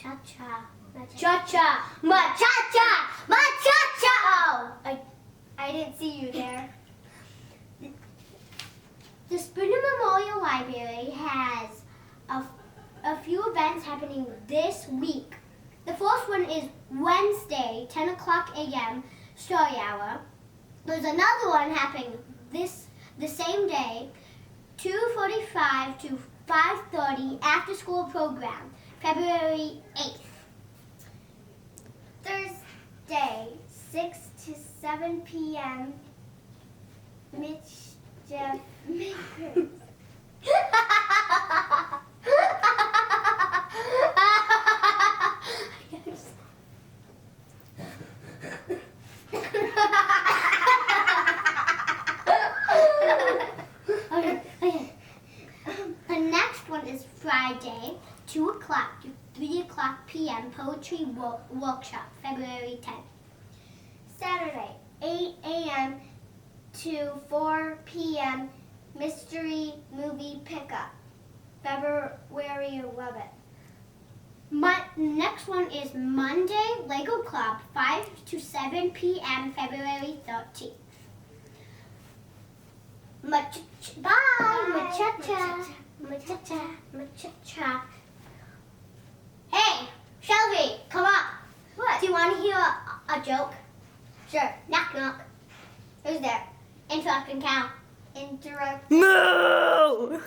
Cha-cha. Cha-cha. Ma-cha-cha. Ma-cha-cha. Oh, I didn't see you there. The Spooner Memorial Library has a few events happening this week. The first one is Wednesday, 10 o'clock a.m., story hour. There's another one happening the same day, 2:45 to 5:30 after school program, February 8th. Thursday, 6 to 7 p.m. Mischief Makers. Okay. The next one is Friday, 2 o'clock to 3 o'clock p.m. Poetry Workshop, February 10th. Saturday, 8 a.m. to 4 p.m. Mystery Movie Pickup, February 11th. Next one is Monday, Lego Club, 5 to 7 p.m. February 13th. Bye! Macha-cha. Macha-cha. Macha-cha. Hey, Shelby, come up. What? Do you want to hear a joke? Sure. Knock, knock. Who's there? Interrupting cow. Interrupt. No!